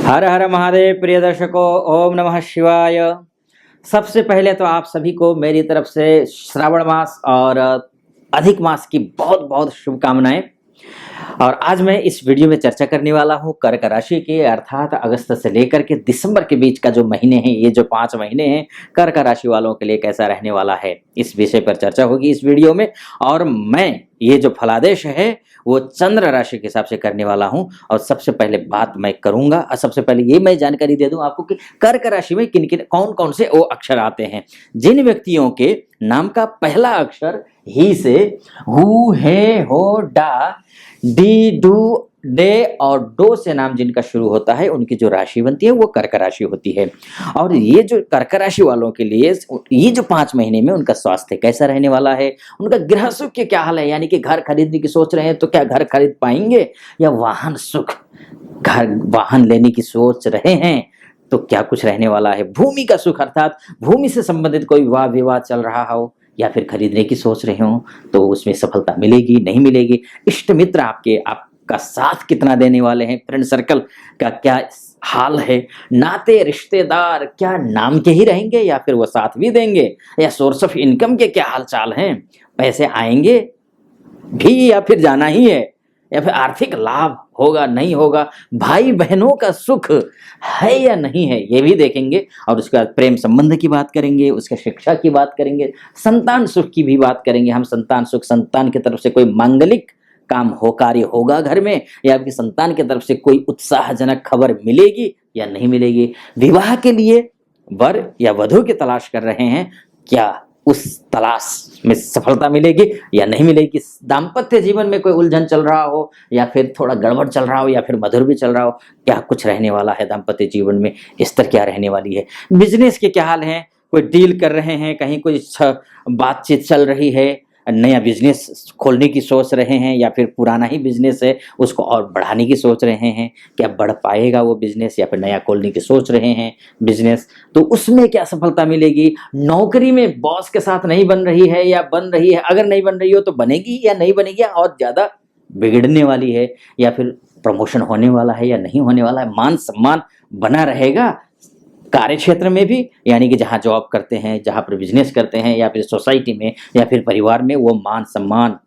हर हर महादेव प्रिय दर्शकों, ओम नमः शिवाय। सबसे पहले तो आप सभी को मेरी तरफ से श्रावण मास और अधिक मास की बहुत बहुत शुभकामनाएं। और आज मैं इस वीडियो में चर्चा करने वाला हूं कर्क राशि की, अर्थात अगस्त से लेकर के दिसंबर के बीच का जो महीने हैं, ये जो 5 महीने हैं कर्क राशि वालों के लिए कैसा रहने वाला है, इस विषय पर चर्चा होगी इस वीडियो में। और मैं ये जो फलादेश है वो चंद्र राशि के हिसाब से करने वाला हूं। और सबसे पहले बात मैं करूंगा, और सबसे पहले ये मैं जानकारी दे दूं आपको कि कर्क राशि में किन किन कौन कौन से वो अक्षर आते हैं। जिन व्यक्तियों के नाम का पहला अक्षर ही से हु, हे, हो, डा, डी, डू, डे और डो से नाम जिनका शुरू होता है, उनकी जो राशि बनती है वो कर्क राशि होती है। और ये जो कर्क राशि वालों के लिए ये जो 5 महीने में उनका स्वास्थ्य कैसा रहने वाला है, उनका गृह सुख के क्या हाल है, यानी कि घर खरीदने की सोच रहे हैं तो क्या घर खरीद पाएंगे, या वाहन सुख, घर वाहन लेने की सोच रहे हैं तो क्या कुछ रहने वाला है। भूमि का सुख, अर्थात भूमि से संबंधित कोई वाद विवाद चल रहा हो या फिर खरीदने की सोच रहे हो तो उसमें सफलता मिलेगी नहीं मिलेगी। इष्ट मित्र आपका साथ कितना देने वाले हैं, फ्रेंड सर्कल का क्या हाल है, नाते रिश्तेदार क्या नाम के ही रहेंगे या फिर वो साथ भी देंगे, या सोर्स ऑफ इनकम के क्या हाल चाल हैं, पैसे आएंगे भी या फिर जाना ही है, या फिर आर्थिक लाभ होगा नहीं होगा, भाई बहनों का सुख है या नहीं है, ये भी देखेंगे। और उसके बाद प्रेम संबंध की बात करेंगे, उसके शिक्षा की बात करेंगे, संतान सुख की भी बात करेंगे। हम संतान सुख, संतान की तरफ से कोई मांगलिक काम हो, कार्य होगा घर में, या आपकी संतान की तरफ से कोई उत्साहजनक खबर मिलेगी या नहीं मिलेगी। विवाह के लिए वर या वधू की तलाश कर रहे हैं, क्या उस तलाश में सफलता मिलेगी या नहीं मिलेगी। दाम्पत्य जीवन में कोई उलझन चल रहा हो या फिर थोड़ा गड़बड़ चल रहा हो या फिर मधुर भी चल रहा हो, क्या कुछ रहने वाला है दाम्पत्य जीवन में, स्तर क्या रहने वाली है। बिजनेस के क्या हाल हैं, कोई डील कर रहे हैं, कहीं कोई बातचीत चल रही है, नया बिजनेस खोलने की सोच रहे हैं या फिर पुराना ही बिजनेस है उसको और बढ़ाने की सोच रहे हैं, क्या बढ़ पाएगा वो बिजनेस, या फिर नया खोलने की सोच रहे हैं बिजनेस तो उसमें क्या सफलता मिलेगी। नौकरी में बॉस के साथ नहीं बन रही है या बन रही है, अगर नहीं बन रही हो तो बनेगी या नहीं बनेगी, और ज़्यादा बिगड़ने वाली है, या फिर प्रमोशन होने वाला है या नहीं होने वाला है, मान सम्मान बना रहेगा कार्य क्षेत्र में भी, यानी कि जहाँ जॉब करते हैं, जहाँ पर बिजनेस करते हैं, या फिर सोसाइटी में या फिर परिवार में, वो मान सम्मान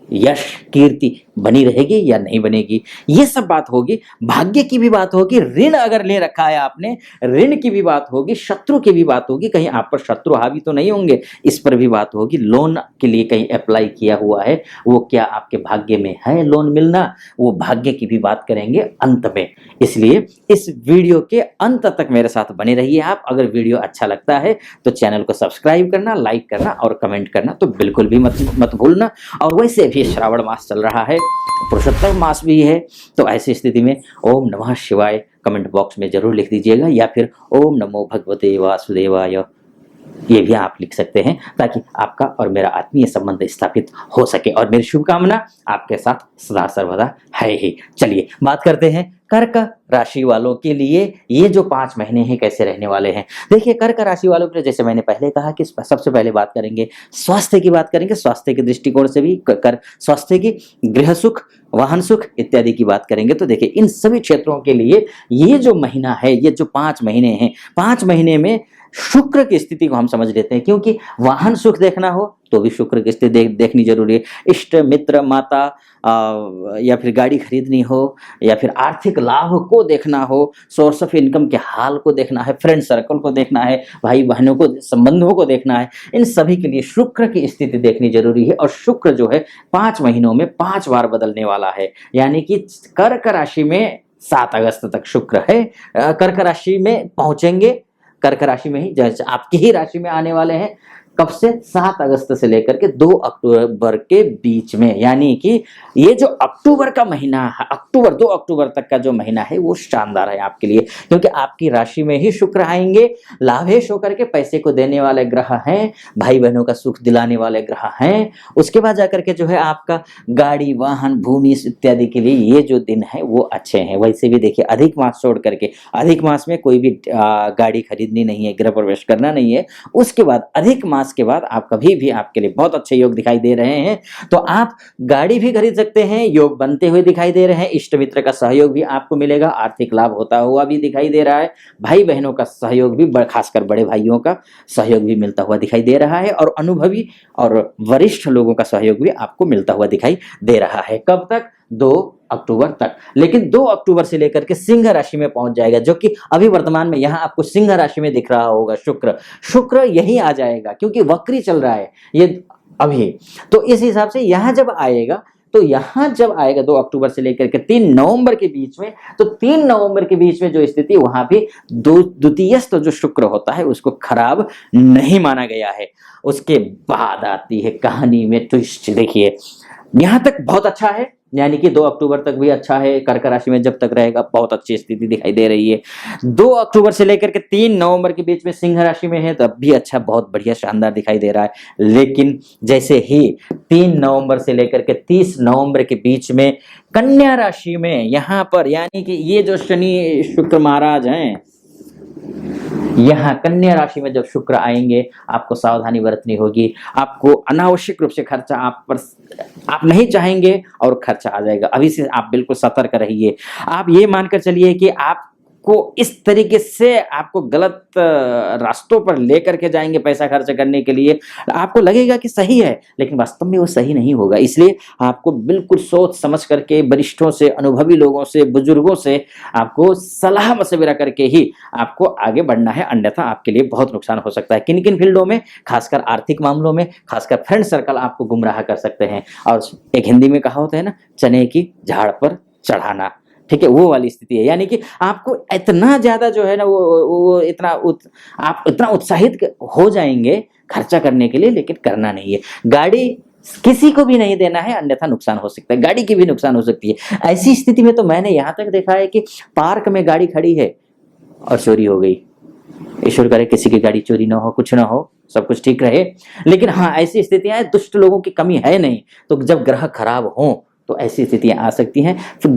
यश कीर्ति बनी रहेगी या नहीं बनेगी, ये सब बात होगी। भाग्य की भी बात होगी, ऋण अगर ले रखा है आपने, ऋण की भी बात होगी, शत्रु की भी बात होगी, कहीं आप पर शत्रु हावी तो नहीं होंगे, इस पर भी बात होगी। लोन के लिए कहीं अप्लाई किया हुआ है, वो क्या आपके भाग्य में है लोन मिलना, वो भाग्य की भी बात करेंगे अंत में। इसलिए इस वीडियो के अंत तक मेरे साथ बने रहिए आप। अगर वीडियो अच्छा लगता है तो चैनल को सब्सक्राइब करना, लाइक करना और कमेंट करना तो बिल्कुल भी मत भूलना। और वैसे भी श्रावण मास चल रहा है, पुरुषोत्तम मास भी है, तो ऐसी स्थिति में ओम नमः शिवाय कमेंट बॉक्स में जरूर लिख दीजिएगा, या फिर ओम नमो भगवते वासुदेवाय ये भी आप लिख सकते हैं, ताकि आपका और मेरा आत्मीय संबंध स्थापित हो सके। और मेरी शुभकामना आपके साथ सदा सर्वदा है ही। चलिए बात करते हैं कर्क राशि वालों के लिए ये जो 5 महीने हैं कैसे रहने वाले हैं। देखिए कर्क राशि वालों के लिए, जैसे मैंने पहले कहा कि सबसे पहले बात करेंगे स्वास्थ्य की, बात करेंगे स्वास्थ्य के दृष्टिकोण से भी, स्वास्थ्य की, गृह सुख, वाहन सुख इत्यादि की बात करेंगे। तो देखिए इन सभी क्षेत्रों के लिए ये जो महीना है, ये जो 5 महीने हैं, 5 महीने में शुक्र की स्थिति को हम समझ लेते हैं, क्योंकि वाहन सुख देखना हो तो भी शुक्र की स्थिति देखनी जरूरी है। इष्ट मित्र, माता या फिर गाड़ी खरीदनी हो, या फिर आर्थिक लाभ को देखना हो, सोर्स ऑफ इनकम के हाल को देखना है, फ्रेंड सर्कल को देखना है, भाई बहनों को, संबंधों को देखना है, इन सभी के लिए शुक्र की स्थिति देखनी जरूरी है। और शुक्र जो है 5 महीनों में 5 बार बदलने वाला है, यानी कि कर्क राशि में 7 अगस्त तक शुक्र है, कर्क राशि में पहुंचेंगे, कर्क राशि में ही जैसे आपकी ही राशि में आने वाले हैं। कब से? 7 अगस्त से लेकर के 2 अक्टूबर के बीच में, यानी कि ये जो अक्टूबर का महीना है, 2 अक्टूबर तक का जो महीना है वो शानदार है आपके लिए, क्योंकि आपकी राशि में ही शुक्र आएंगे, लाभेश होकर के पैसे को देने वाले ग्रह हैं, भाई बहनों का सुख दिलाने वाले ग्रह हैं। उसके बाद जाकर के जो है आपका गाड़ी, वाहन, भूमि इत्यादि के लिए ये जो दिन है वो अच्छे हैं। वैसे भी देखिए अधिक मास छोड़ करके, अधिक मास में कोई भी गाड़ी खरीदनी नहीं है, गृह प्रवेश करना नहीं है। उसके बाद अधिक मास मास के बाद आप कभी भी आपके लिए बहुत अच्छे योग दिखाई दे रहे हैं। तो आप गाड़ी भी खरीद सकते हैं, योग बनते हुए दिखाई दे रहे हैं, इष्ट मित्र का सहयोग भी आपको मिलेगा, आर्थिक लाभ होता हुआ भी दिखाई दे रहा है, भाई बहनों का सहयोग भी, खासकर बड़े भाइयों का सहयोग भी मिलता हुआ दिखाई दे रहा है, और अनुभवी और वरिष्ठ लोगों का सहयोग भी आपको मिलता हुआ दिखाई दे रहा है। कब तक? 2 अक्टूबर तक। लेकिन 2 अक्टूबर से लेकर के सिंह राशि में पहुंच जाएगा, जो कि अभी वर्तमान में यहां आपको सिंह राशि में दिख रहा होगा। शुक्र यही आ जाएगा, क्योंकि वक्री चल रहा है ये अभी। तो इस हिसाब से यहां जब आएगा, तो यहां जब आएगा 2 अक्टूबर से लेकर के 3 नवंबर के बीच में, तो 3 नवंबर के बीच में जो स्थिति, वहां भी द्वितीयस्थ जो शुक्र होता है उसको खराब नहीं माना गया है। उसके बाद आती है कहानी में ट्विस्ट। देखिए, यहां तक बहुत अच्छा है, यानी कि 2 अक्टूबर तक भी अच्छा है। कर्क राशि में जब तक रहेगा बहुत अच्छी स्थिति दिखाई दे रही है। 2 अक्टूबर से लेकर के 3 नवंबर के बीच में सिंह राशि में है, तब भी अच्छा, बहुत बढ़िया, शानदार दिखाई दे रहा है। लेकिन जैसे ही 3 नवंबर से लेकर के 30 नवंबर के बीच में कन्या राशि में यहां पर, यानी कि ये जो शनि शुक्र महाराज हैं, यहाँ कन्या राशि में जब शुक्र आएंगे, आपको सावधानी बरतनी होगी। आपको अनावश्यक रूप से खर्चा आप नहीं चाहेंगे और खर्चा आ जाएगा। अभी से आप बिल्कुल सतर्क रहिए। आप ये मानकर चलिए कि आपको इस तरीके से आपको गलत रास्तों पर लेकर के जाएंगे पैसा खर्च करने के लिए। आपको लगेगा कि सही है, लेकिन वास्तव में वो सही नहीं होगा। इसलिए आपको बिल्कुल सोच समझ करके, वरिष्ठों से, अनुभवी लोगों से, बुजुर्गों से आपको सलाह मशविरा करके ही आपको आगे बढ़ना है, अन्यथा आपके लिए बहुत नुकसान हो सकता है। किन किन फील्डों में? खासकर आर्थिक मामलों में, खासकर फ्रेंड सर्कल आपको गुमराह कर सकते हैं। और एक हिंदी में कहावत है ना, चने की झाड़ पर चढ़ाना, ठीक है, वो वाली स्थिति है। यानी कि आपको इतना ज्यादा जो है ना, आप इतना उत्साहित हो जाएंगे खर्चा करने के लिए, लेकिन करना नहीं है। गाड़ी किसी को भी नहीं देना है, अन्यथा नुकसान हो सकता है, गाड़ी की भी नुकसान हो सकती है। ऐसी स्थिति में तो मैंने यहां तक देखा है कि पार्क में गाड़ी खड़ी है और चोरी हो गई। ईश्वर करे किसी की गाड़ी चोरी ना हो, कुछ ना हो, सब कुछ ठीक रहे। लेकिन हाँ, ऐसी स्थितियां हैं, दुष्ट लोगों की कमी है नहीं। तो जब ग्रह खराब हो तो ऐसी स्थितियां आ सकती हैं। फिर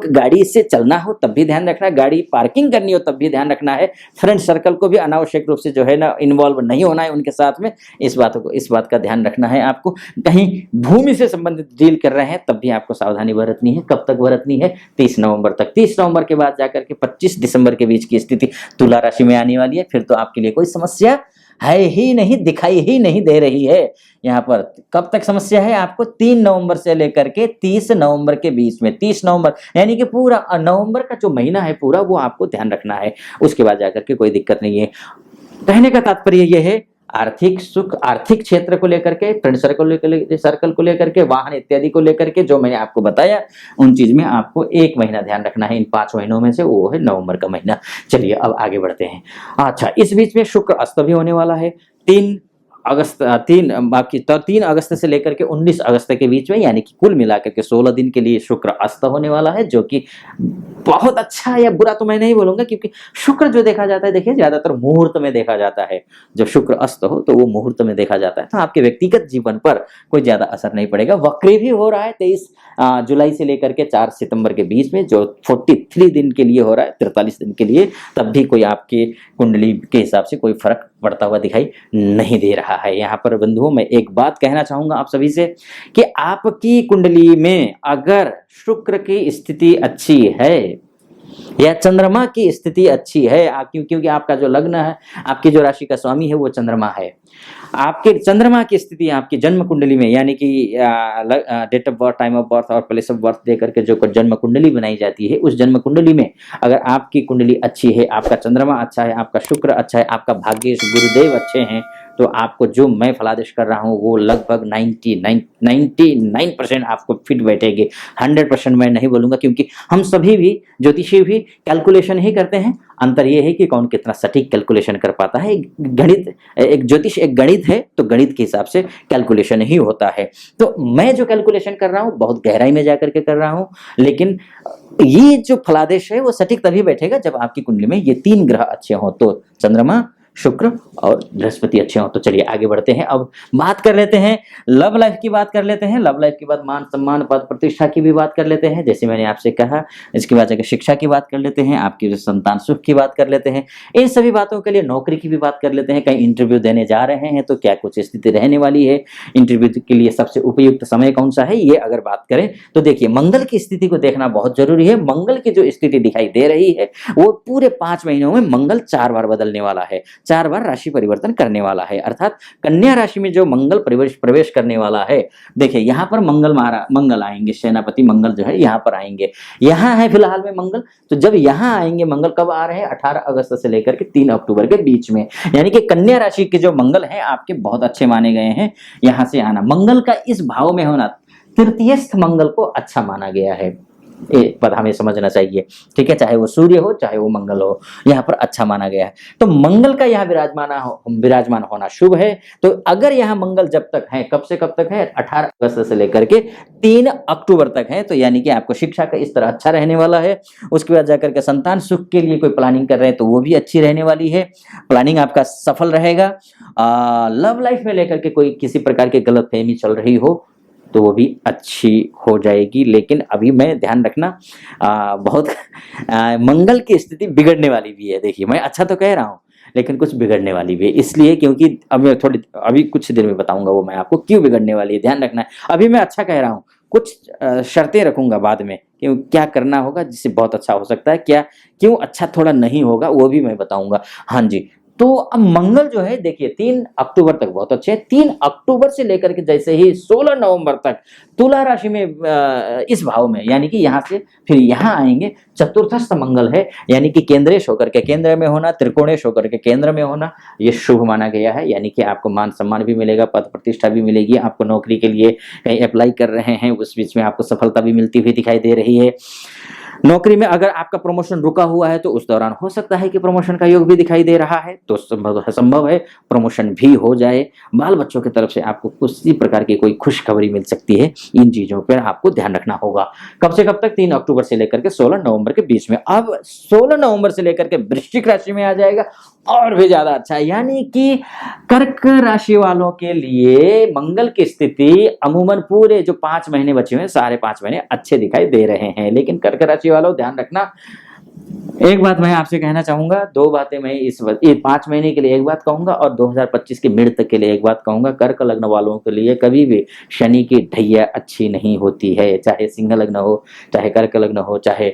गाड़ी से चलना हो तब भी ध्यान रखना है, गाड़ी पार्किंग करनी हो तब भी ध्यान रखना है। फ्रेंड सर्कल को भी अनावश्यक रूप से जो है ना इन्वॉल्व नहीं होना है उनके साथ में। इस बात का ध्यान रखना है आपको। कहीं भूमि से संबंधित डील कर रहे हैं तब भी आपको सावधानी बरतनी है। कब तक बरतनी है? 30 नवंबर तक। 30 नवंबर के बाद जाकर के 25 दिसंबर के बीच की स्थिति तुला राशि में आने वाली है। फिर तो आपके लिए कोई समस्या है ही नहीं, दिखाई ही नहीं दे रही है यहाँ पर। कब तक समस्या है आपको? 3 नवंबर से लेकर के 30 नवंबर के बीच में। 30 नवंबर यानी कि पूरा नवंबर का जो महीना है पूरा, वो आपको ध्यान रखना है। उसके बाद जाकर के कोई दिक्कत नहीं है। कहने का तात्पर्य यह है, आर्थिक सुख, आर्थिक क्षेत्र को लेकर के, फ्रेंड सर्कल को लेकर के, वाहन इत्यादि को लेकर के, जो मैंने आपको बताया उन चीज में आपको 1 महीना ध्यान रखना है इन 5 महीनों में से, वो है नवंबर का महीना। चलिए अब आगे बढ़ते हैं। अच्छा, इस बीच में शुक्र अस्त भी होने वाला है। 3 अगस्त से लेकर के 19 अगस्त के बीच में, यानी कि कुल मिलाकर के 16 दिन के लिए शुक्र अस्त होने वाला है, जो कि बहुत अच्छा या बुरा तो मैं नहीं बोलूंगा, क्योंकि शुक्र जो देखा जाता है, देखिए ज्यादातर मुहूर्त में देखा जाता है। जब शुक्र अस्त हो तो वो मुहूर्त में देखा जाता है, तो आपके व्यक्तिगत जीवन पर कोई ज्यादा असर नहीं पड़ेगा। वक्री भी हो रहा है 23 जुलाई से लेकर के 4 सितंबर के बीच में, जो 43 दिन के लिए हो रहा है, 43 दिन के लिए। तब भी कोई आपकी कुंडली के हिसाब से कोई फर्क पड़ता हुआ दिखाई नहीं दे रहा है। यहाँ पर बंधुओं, मैं एक बात कहना चाहूंगा आप सभी से कि आपकी कुंडली में अगर शुक्र की स्थिति अच्छी है या चंद्रमा की स्थिति अच्छी है, क्योंकि आपका जो लग्न है, आपकी जो राशि का स्वामी है वो चंद्रमा है। आपके चंद्रमा की स्थिति आपकी जन्म कुंडली में, यानी कि date of birth, time of birth और प्लेस ऑफ बर्थ देकर के जो जन्म कुंडली बनाई जाती है, उस जन्म कुंडली में अगर आपकी कुंडली अच्छी है, आपका चंद्रमा अच्छा है, आपका शुक्र अच्छा है, आपका भाग्येश गुरुदेव अच्छे हैं, तो आपको जो मैं फलादेश कर रहा हूँ वो लगभग 99% आपको फिट बैठेगी। 100% मैं नहीं बोलूँगा, क्योंकि हम सभी भी ज्योतिषी भी कैलकुलेशन ही करते हैं। अंतर ये है कि कौन कितना सटीक कैलकुलेशन कर पाता है। एक ज्योतिष एक गणित है, तो गणित के हिसाब से कैलकुलेशन ही होता है। तो मैं जो कैलकुलेशन कर रहा हूँ बहुत गहराई में जाकर के कर रहा हूँ, लेकिन ये जो फलादेश है वो सटीक तभी बैठेगा जब आपकी कुंडली में ये 3 ग्रह अच्छे हों। तो चंद्रमा, शुक्र और बृहस्पति अच्छे हों। तो चलिए आगे बढ़ते हैं, अब बात कर लेते हैं लव लाइफ की बात कर लेते हैं। लव लाइफ के बाद मान सम्मान पद प्रतिष्ठा की भी बात कर लेते हैं, जैसे मैंने आपसे कहा। इसके बाद जाकर शिक्षा की बात कर लेते हैं, आपकी संतान सुख की बात कर लेते हैं। इन सभी बातों के लिए नौकरी की भी बात कर लेते हैं। कहीं इंटरव्यू देने जा रहे हैं तो क्या कुछ स्थिति रहने वाली है, इंटरव्यू के लिए सबसे उपयुक्त समय कौन सा है, ये अगर बात करें तो देखिए मंगल की स्थिति को देखना बहुत जरूरी है। मंगल की जो स्थिति दिखाई दे रही है वो पूरे 5 महीनों में मंगल 4 बार बदलने वाला है, 4 बार राशि परिवर्तन करने वाला है। अर्थात कन्या राशि में जो मंगल प्रवेश करने वाला है, देखिए यहाँ पर मंगल आएंगे, सेनापति मंगल जो है यहाँ पर आएंगे। यहाँ है फिलहाल में मंगल, तो जब यहाँ आएंगे मंगल कब आ रहे हैं, 18 अगस्त से लेकर के 3 अक्टूबर के बीच में। यानी कि कन्या राशि के जो मंगल हैं आपके बहुत अच्छे माने गए हैं। यहाँ से आना, मंगल का इस भाव में होना, तृतीयस्थ मंगल को अच्छा माना गया है। एक पद हमें समझना चाहिए, ठीक है, चाहे वो सूर्य हो चाहे वो मंगल हो, यहाँ पर अच्छा माना गया है। तो मंगल का यहाँ विराजमान होना शुभ है। तो अगर यहाँ मंगल जब तक है, कब से कब तक है, 18 अगस्त से लेकर के 3 अक्टूबर तक है, तो यानी कि आपको शिक्षा का इस तरह अच्छा रहने वाला है। उसके बाद जाकर के संतान सुख के लिए कोई प्लानिंग कर रहे हैं तो वो भी अच्छी रहने वाली है, प्लानिंग आपका सफल रहेगा। लव लाइफ में लेकर के कोई किसी प्रकार की गलतफहमी चल रही हो तो वो भी अच्छी हो जाएगी। लेकिन अभी मैं ध्यान रखना, बहुत मंगल की स्थिति बिगड़ने वाली भी है। देखिए मैं अच्छा तो कह रहा हूँ लेकिन कुछ बिगड़ने वाली भी है, इसलिए क्योंकि अब मैं अभी कुछ देर में बताऊंगा वो मैं आपको क्यों बिगड़ने वाली है, ध्यान रखना है। अभी मैं अच्छा कह रहा हूँ, कुछ शर्तें रखूंगा बाद में क्यों क्या करना होगा जिससे बहुत अच्छा हो सकता है, क्या क्यों अच्छा थोड़ा नहीं होगा वो भी मैं बताऊंगा। हाँ जी, तो अब मंगल जो है देखिए 3 अक्टूबर तक बहुत अच्छे है। 3 अक्टूबर से लेकर के जैसे ही 16 नवंबर तक तुला राशि में इस भाव में, यानी कि यहाँ से फिर यहाँ आएंगे, चतुर्थस्थ मंगल है, यानी कि केंद्रेश होकर के केंद्र में होना, त्रिकोणेश होकर के केंद्र में होना, ये शुभ माना गया है। यानी कि आपको मान सम्मान भी मिलेगा, पद प्रतिष्ठा भी मिलेगी, आपको नौकरी के लिए कहीं अप्लाई कर रहे हैं उस बीच में आपको सफलता भी मिलती हुई दिखाई दे रही है। नौकरी में अगर आपका प्रमोशन रुका हुआ है तो उस दौरान हो सकता है कि प्रमोशन का योग भी दिखाई दे रहा है, तो संभव है प्रमोशन भी हो जाए। बाल बच्चों की तरफ से आपको किसी प्रकार की कोई खुशखबरी मिल सकती है, इन चीजों पर आपको ध्यान रखना होगा। कब से कब तक, 3 अक्टूबर से लेकर के 16 नवंबर के बीच में। अब 16 नवंबर से लेकर के वृश्चिक राशि में आ जाएगा और भी ज्यादा अच्छा है, यानी कि कर्क राशि वालों के लिए मंगल की स्थिति अमूमन पूरे जो 5 महीने बचे हुए हैं सारे 5 महीने अच्छे दिखाई दे रहे हैं। लेकिन कर्क राशि वालों ध्यान रखना, एक बात मैं आपसे कहना चाहूंगा, 2 बातें मैं इस 5 महीने के लिए एक बात कहूंगा और 2025 के मिड तक के लिए एक बात कहूंगा। कर्क लग्न वालों के लिए कभी भी शनि की ढैया अच्छी नहीं होती है, चाहे सिंह लग्न हो, चाहे कर्क लग्न हो, चाहे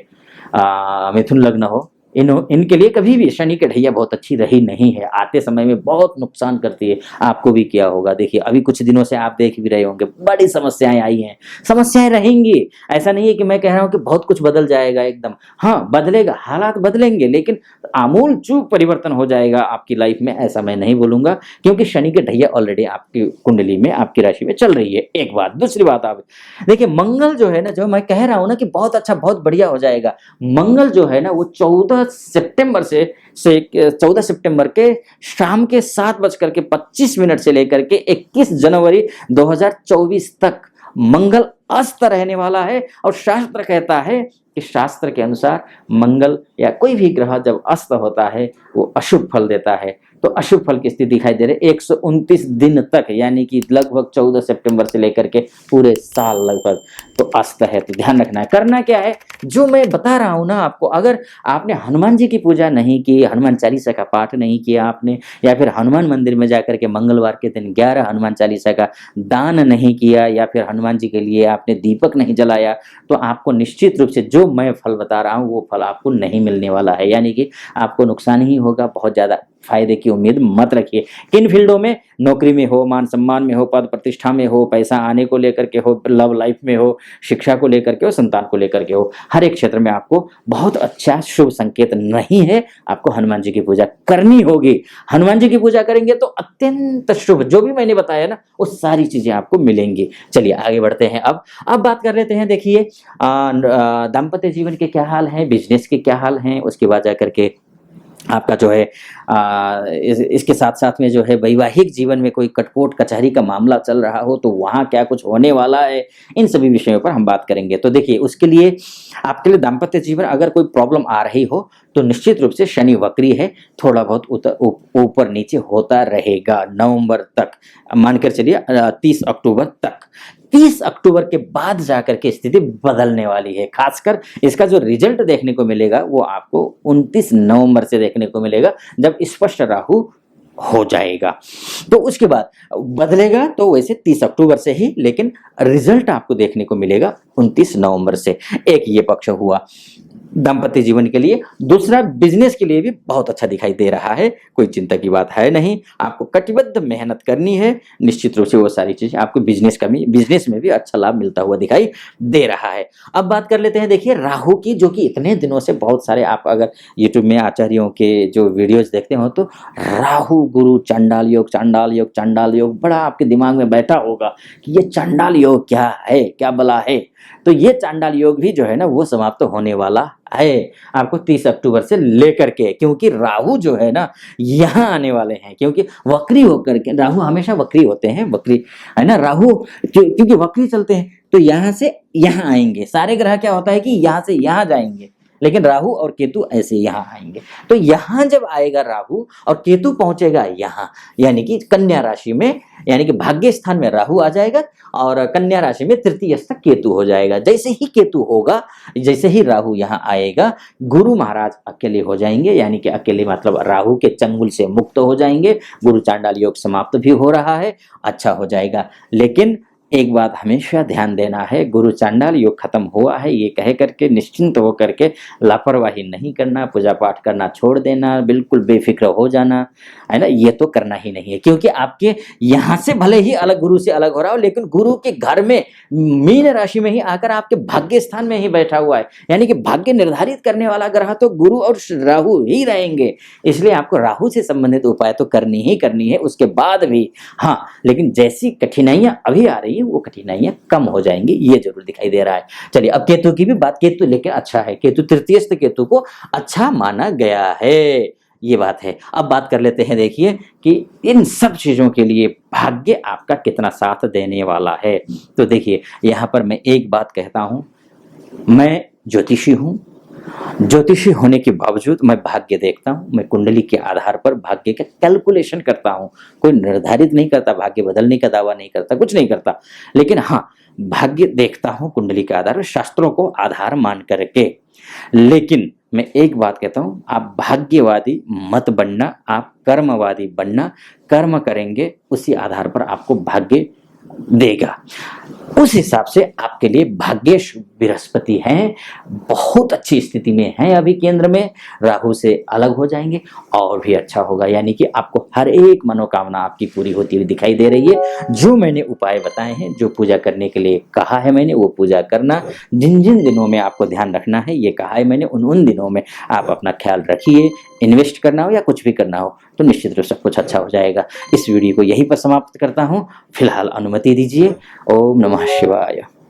मिथुन लग्न हो, इनके लिए कभी भी शनि की ढैया बहुत अच्छी रही नहीं है, आते समय में बहुत नुकसान करती है। आपको भी क्या होगा, देखिए अभी कुछ दिनों से आप देख भी रहे होंगे बड़ी समस्याएं आई हैं, समस्याएं रहेंगी। ऐसा नहीं है कि मैं कह रहा हूं कि बहुत कुछ बदल जाएगा एकदम, हाँ बदलेगा, हालात बदलेंगे, लेकिन आमूल चूक परिवर्तन हो जाएगा आपकी लाइफ में, ऐसा मैं नहीं बोलूंगा, क्योंकि शनि की ढैया ऑलरेडी आपकी कुंडली में, आपकी राशि में चल रही है। एक बात, दूसरी बात, आप देखिए मंगल जो है ना, जो मैं कह रहा हूं ना कि बहुत अच्छा बहुत बढ़िया हो जाएगा, मंगल जो है ना वो 14 सितंबर से 14 सितंबर के शाम के 7:25 से लेकर के 21 जनवरी 2024 तक मंगल अस्त रहने वाला है। और शास्त्र कहता है कि शास्त्र के अनुसार मंगल या कोई भी ग्रह जब अस्त होता है वो अशुभ फल देता है। तो अशुभ फल की स्थिति दिखाई दे रही है 129 दिन तक, यानी कि लगभग 14 सितंबर से लेकर के पूरे साल लगभग तो अस्त है। तो ध्यान रखना है, करना क्या है जो मैं बता रहा हूं ना आपको। अगर आपने हनुमान जी की पूजा नहीं की, हनुमान चालीसा का पाठ नहीं किया आपने, या फिर हनुमान मंदिर में जाकर के मंगलवार के दिन 11 हनुमान चालीसा का दान नहीं किया, या फिर हनुमान जी के लिए आपने दीपक नहीं जलाया, तो आपको निश्चित रूप से जो मैं फल बता रहा हूं वो फल आपको नहीं मिलने वाला है, यानी कि आपको नुकसान ही होगा। बहुत ज्यादा फायदे की उम्मीद मत रखिए। किन फील्डों में, नौकरी में हो, मान सम्मान में हो, पद प्रतिष्ठा में हो, पैसा आने को लेकर के हो, लव लाइफ में हो, शिक्षा को लेकर के हो, संतान को लेकर के हो, हर एक क्षेत्र में आपको बहुत अच्छा शुभ संकेत नहीं है। आपको हनुमान जी की पूजा करनी होगी, हनुमान जी की पूजा करेंगे तो अत्यंत शुभ, जो भी मैंने बताया ना वो सारी चीजें आपको मिलेंगी। चलिए आगे बढ़ते हैं। अब बात कर लेते हैं, देखिए दाम्पत्य जीवन के क्या हाल है, बिजनेस के क्या हाल हैं, उसके बाद जाकर के आपका जो है इसके साथ साथ में जो है वैवाहिक जीवन में कोई कटकोट कचहरी का मामला चल रहा हो तो वहाँ क्या कुछ होने वाला है, इन सभी विषयों पर हम बात करेंगे। तो देखिए, उसके लिए आपके लिए दाम्पत्य जीवन अगर कोई प्रॉब्लम आ रही हो तो निश्चित रूप से शनि वक्री है, थोड़ा बहुत ऊपर नीचे होता रहेगा नवंबर तक, मानकर चलिए 30 अक्टूबर तक। 30 अक्टूबर के बाद जाकर के स्थिति बदलने वाली है। खासकर इसका जो रिजल्ट देखने को मिलेगा वो आपको 29 नवंबर से देखने को मिलेगा, जब स्पष्ट राहु हो जाएगा। तो उसके बाद बदलेगा तो वैसे 30 अक्टूबर से ही, लेकिन रिजल्ट आपको देखने को मिलेगा 29 नवंबर से। एक ये पक्ष हुआ दाम्पत्य जीवन के लिए। दूसरा, बिजनेस के लिए भी बहुत अच्छा दिखाई दे रहा है, कोई चिंता की बात है नहीं। आपको कटिबद्ध मेहनत करनी है, निश्चित रूप से वो सारी चीजें आपको बिजनेस में भी अच्छा लाभ मिलता हुआ दिखाई दे रहा है। अब बात कर लेते हैं, देखिए राहु की, जो कि इतने दिनों से बहुत सारे, आप अगर यूट्यूब में आचार्यों के जो वीडियोज देखते हो तो राहु गुरु चांडाल योग, चांडाल योग, चांडाल योग बड़ा आपके दिमाग में बैठा होगा कि ये चांडाल योग क्या है, क्या बला है। तो ये चांडाल योग भी जो है ना वो समाप्त होने वाला है आपको 30 अक्टूबर से लेकर के, क्योंकि राहु जो है ना यहाँ आने वाले हैं, क्योंकि वक्री होकर के, राहु हमेशा वक्री होते हैं, वक्री है ना राहु, क्योंकि वक्री चलते हैं तो यहाँ से यहाँ आएंगे। सारे ग्रह क्या होता है कि यहाँ से यहाँ जाएंगे, लेकिन राहु और केतु ऐसे यहाँ आएंगे। तो यहाँ जब आएगा राहु और केतु पहुंचेगा यहाँ, यानी कि कन्या राशि में, यानी कि भाग्य स्थान में राहु आ जाएगा और कन्या राशि में तृतीय स्थ केतु हो जाएगा। जैसे ही केतु होगा, जैसे ही राहु यहाँ आएगा, गुरु महाराज अकेले हो जाएंगे, यानी कि अकेले मतलब राहु के चंगुल से मुक्त हो जाएंगे। गुरु चांडाल योग समाप्त भी हो रहा है, अच्छा हो जाएगा। लेकिन एक बात हमेशा ध्यान देना है, गुरु चांडाल योग खत्म हुआ है ये कह करके निश्चिंत होकर के लापरवाही नहीं करना, पूजा पाठ करना छोड़ देना, बिल्कुल बेफिक्र हो जाना, है ना, ये तो करना ही नहीं है। क्योंकि आपके यहाँ से भले ही अलग, गुरु से अलग हो रहा हो, लेकिन गुरु के घर में मीन राशि में ही आकर आपके भाग्य स्थान में ही बैठा हुआ है, यानी कि भाग्य निर्धारित करने वाला ग्रह तो गुरु और राहु ही रहेंगे। इसलिए आपको राहु से संबंधित उपाय तो करनी ही करनी है उसके बाद भी। हाँ, लेकिन जैसी कठिनाइयां अभी आ रही है वो कठिनाइयां कम हो जाएंगी, ये जरूर दिखाई दे रहा है। चलिए, अब केतु की भी बात, केतु लेकिन अच्छा है, केतु तृतीयस्थ केतु को अच्छा माना गया है, ये बात है। अब बात कर लेते हैं, देखिए कि इन सब चीजों के लिए भाग्य आपका कितना साथ देने वाला है। तो देखिए, यहाँ पर मैं एक बात कहता हूं, मैं ज्योतिषी हूं, ज्योतिषी होने के बावजूद मैं भाग्य देखता हूँ, मैं कुंडली के आधार पर भाग्य का कैलकुलेशन करता हूँ। कोई निर्धारित नहीं करता, भाग्य बदलने का दावा नहीं करता, कुछ नहीं करता, लेकिन हाँ भाग्य देखता हूँ कुंडली के आधार पर, शास्त्रों को आधार मान करके। लेकिन मैं एक बात कहता हूँ, आप भाग्यवादी मत बनना, आप कर्मवादी बनना। कर्म करेंगे उसी आधार पर आपको भाग्य देगा। उस हिसाब से आपके लिए भाग्येश बृहस्पति हैं, बहुत अच्छी स्थिति में हैं अभी केंद्र में, राहु से अलग हो जाएंगे और भी अच्छा होगा, यानी कि आपको हर एक मनोकामना आपकी पूरी होती हुई दिखाई दे रही है। जो मैंने उपाय बताए हैं, जो पूजा करने के लिए कहा है मैंने, वो पूजा करना, जिन जिन दिनों में आपको ध्यान रखना है ये कहा है मैंने, उन दिनों में आप अपना ख्याल रखिए। इन्वेस्ट करना हो या कुछ भी करना हो तो निश्चित रूप से कुछ अच्छा हो जाएगा। इस वीडियो को यहीं पर समाप्त करता हूँ, फिलहाल अनुमति दीजिए। ओम नमः शिवाय।